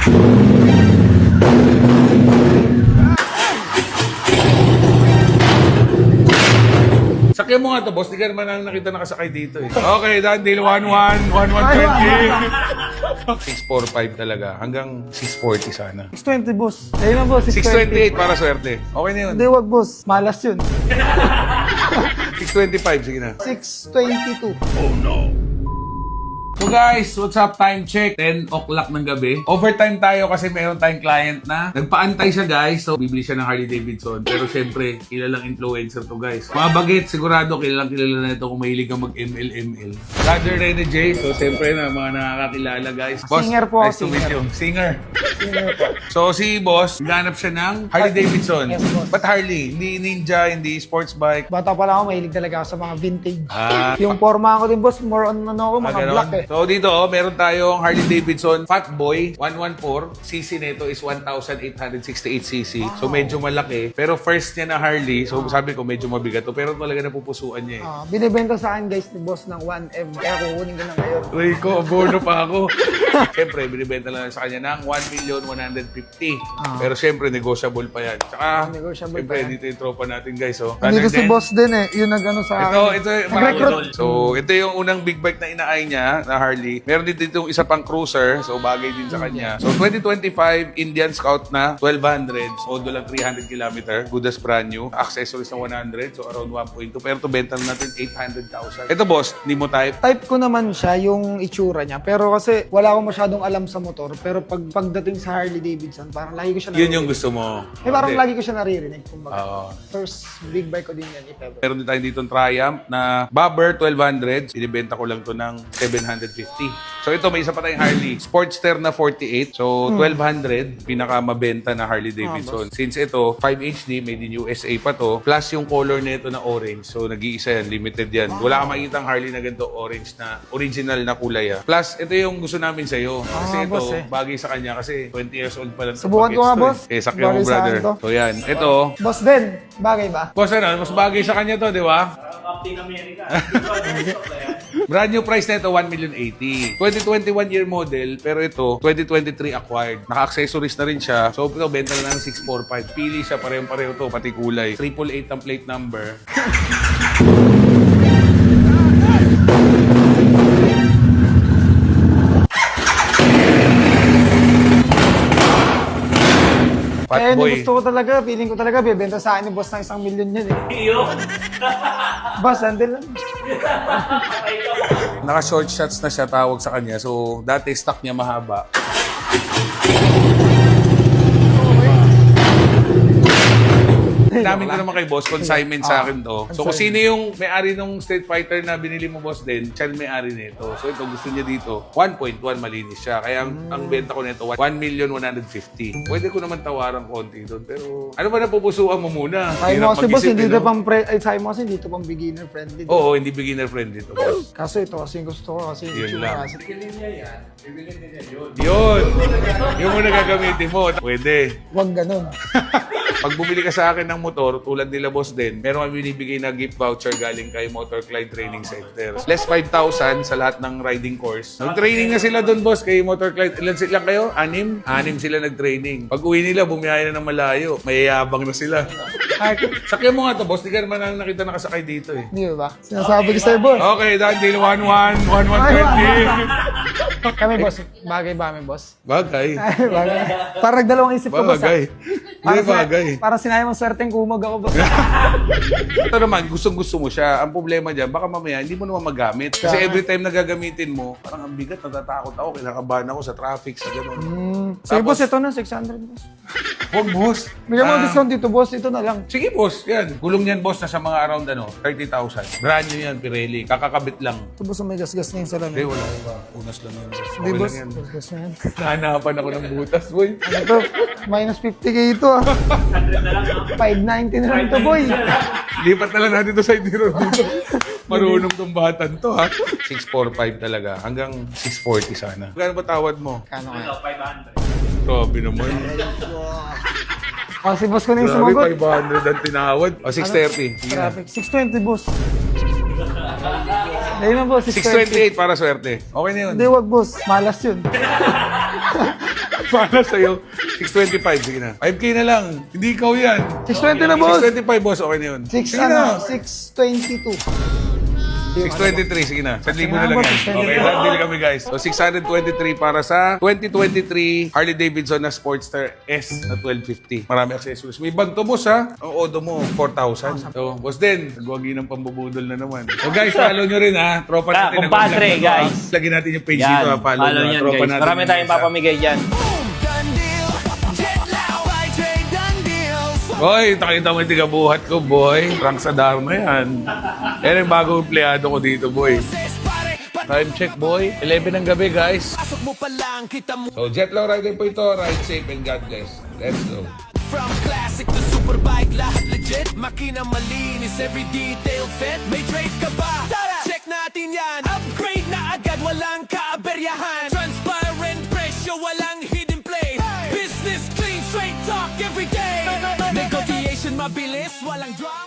Sakyan mo nga to, boss. Di ka naman ang nakita nakasakay dito eh. Okay, done deal. 1-1, 1-1-20. 645 talaga. Hanggang 640 sana. 620, boss. Ayun na, boss. 628 para swerte. Okay na yun. Hindi, wag, boss. Malas yun. 625, sige na. 622. So guys, what's up? Time check. 10 o'clock ng gabi. Overtime tayo kasi meron tayong client na nagpaantay siya guys. So bibili siya ng Harley Davidson. Pero syempre, kilalang influencer to guys. Mga bagets, sigurado kilala na ito kung mahilig kang mag-ML. Brother Rene J. So syempre na mga nakakakilala guys. Boss, Singer po ako, nice to meet singer. you. Singer. So si boss, ganap siya ng Harley Davidson. Yes, boss. Ba't Harley? Hindi Ninja, hindi sports bike. Bata pa lang ako, mahilig talaga ako sa mga vintage. Ah. Yung forma ko din, boss, more on ano ako, mga Ganon. black eh. So dito, meron tayong Harley Davidson Fatboy 114. CC nito is 1,868cc. So medyo malaki. Pero first niya na Harley, so sabi ko medyo mabigat to. Pero talaga napupusuan niya eh. Binibenta sa akin, guys, ni boss ng 1M. Kaya kukunin ko na ngayon. Uy ko, abono pa ako. Siyempre, binibenta lang sa kanya ng 1,150,000. Pero siyempre, negotiable pa yan. Tsaka, Negotiable siyempre, pa yan. dito yung tropa natin guys. Oh. Nandito si Then, boss din eh. Yung nag-ano sa akin. ito, Nag-recruit. So, ito yung unang big bike na inaay niya, na Harley. Meron din dito isa pang cruiser, so bagay din sa kanya. So, 2025 Indian Scout na 1,200. So, lang 300 km. Good as brand new. Accessories na 100, so around 1.2. Pero ito, benta na natin 800,000. Ito, boss, hindi mo type. Type ko naman siya, yung itsura niya. Pero kasi wala akong masyadong alam sa motor. Pero pagdating sa Harley Davidson, parang lagi ko siya Yun yung gusto mo. parang Hindi. lagi ko siya naririnig. Kumbaga. Oo. First big bike ko din yan, if ever. Meron din tayo dito Triumph na Bobber 1200. Binibenta ko lang to ng 750. So ito, may isa pa tayong Harley. Sportster na 48. So 1,200, pinakamabenta na Harley Davidson. Since ito, 5 HD, made in USA pa to. Plus yung color nito na orange. So nag-iisa yan, limited yan. Wala kang makikita ang Harley na ganito orange na original na kulay. Plus, ito yung gusto namin sa'yo. Kasi ito, boss, eh. bagay sa kanya kasi 20 years old pa lang. Subukan ko nga, boss. Eh, sakyan mo, Bagay sa akin brother. to. So yan. Ito, Boss din, bagay ba? boss ano, mas bagay sa kanya to, di ba? Captain America. Brand new price na ito, 1,080,000. 2021 year model, pero ito, 2023 acquired. Naka-accessories na rin siya. So, ito, benta na ng 645. Pili siya, pareho-pareho to, pati kulay. 888 ang plate number. Eh, Fatboy. gusto ko talaga, feeling ko talaga, bibenta sa akin ni boss ng 1,000,000 yan eh. Iyo. Boss, andil lang. Naka-short shots na siya tawag sa kanya. So, dati stock niya mahaba. Namin ko naman kay boss, consignment sa akin to. So kung sino yung may-ari ng Street Fighter na binili mo boss din, siya yung may-ari nito. So ito, gusto niya dito, 1.1 malinis siya. Kaya ang benta ko nito, 1,150,000. Pwede ko naman tawaran konti doon. Pero ano ba napupusuan mo muna? Sabi mo Hirap kasi boss, mag-isip, hindi eh, ito no? pang sabi mo kasi hindi ito pang beginner friendly. Oo, hindi beginner friendly to boss. Kaso ito kasi yung gusto ko kasi yung Yun itsura lang. kasi. Yun! Yung muna gagamitin mo. Pwede. Huwag ganun. Pag bumili ka sa akin ng motor, tulad nila boss din, meron kami binibigay na gift voucher galing kay Motor Clyde Training Center. Less 5,000 sa lahat ng riding course. Nag-training na sila doon boss kay Motor Clyde. Ilan sila kayo? 6? 6 sila nag-training. Pag uwi nila, bumiyahe na ng malayo. Mayayabang na sila. Sakyan mo nga to boss. Di ka naman ang nakita nakasakay dito eh. Di ba? Sinasabi ko sa'yo, boss. Okay, done deal. 1-1, 1-1-20. Kami, boss. Bagay ba kami, boss? Bagay. Bagay. Parang dalawang isip ko, boss. Bagay. Hindi bagay. Para sinayang mo swerteng kumag ako, boss. Ito naman, gustong-gusto mo siya. Ang problema dyan, baka mamaya hindi mo naman magamit. Kasi every time na gagamitin mo, parang ang bigat, natatakot ako, kinakabahan ako sa traffic, sa gano'n. Sige, boss, ito na, 600, boss. Huwag, boss. Bigyan mo discount dito, boss. Ito na lang. Sige, boss. Yan. Gulong yan, boss, na sa mga around 30,000. Brand new yan, Pirelli. Kakakabit lang. Ito, boss, may gas-gas na yung Hindi, salamin. wala. Unas lang yan, boss. Hindi, Okay boss. lang yan. Gas na yan. Nahanapan ako ng butas, boy. Ano to? Minus 50k ito, ah. 590 na lang ito, boy. Lipat na lang natin to sa Road dito. Marunong tong batan to, ha? 645 talaga. Hanggang 640 sana. Kano ba tawad mo? Kano kaya? 500. Grabe naman. Oh, si boss ko na yung Grabe, sumagot. 500 ang tinawad. O, 630. Sige na. Traffic. 620, boss. Ayun na, boss. 628 para swerte. Okay na yun. Hindi, wag, boss. Malas yun. Para sa'yo, 625. Sige na. 5K na lang. Hindi ikaw yan. 620 na, boss. 625, boss. Okay na yun. 622. 623, sige na. 1,000 na lang yan. 623. Okay, deal kami guys. So, 623 para sa 2023 Harley Davidson na Sportster S na 1250. Marami accessories. May bag to, boss, ha? Ang odo mo, 4,000. So, boss din, nagwagi ng pambubudol na naman. So, guys, follow nyo rin, ha? Tropa natin. Kumpadre, nag-vlog na to, ha? guys. Lagyan natin yung page dito, ha? Follow nyo, ha? yan, Tropa guys. natin. Marami tayong papamigay dyan. Boy, nakita mo yung tigabuhat ko, boy. Frank Sadar na yan. Yan ang bagong empleyado ko dito, boy. Time check, boy. 11 ng gabi, guys. So, Jetlaw Rider po ito. Ride safe and God bless. Let's go. From classic to superbike, lahat legit. Makina malinis, every detail fit. May trade ka ba? Check natin yan. Upgrade na agad, walang kaaberyahan. Transparent presyo, walang hidden play. Business clean, straight talk every day. Negotiation mabilis, walang drama.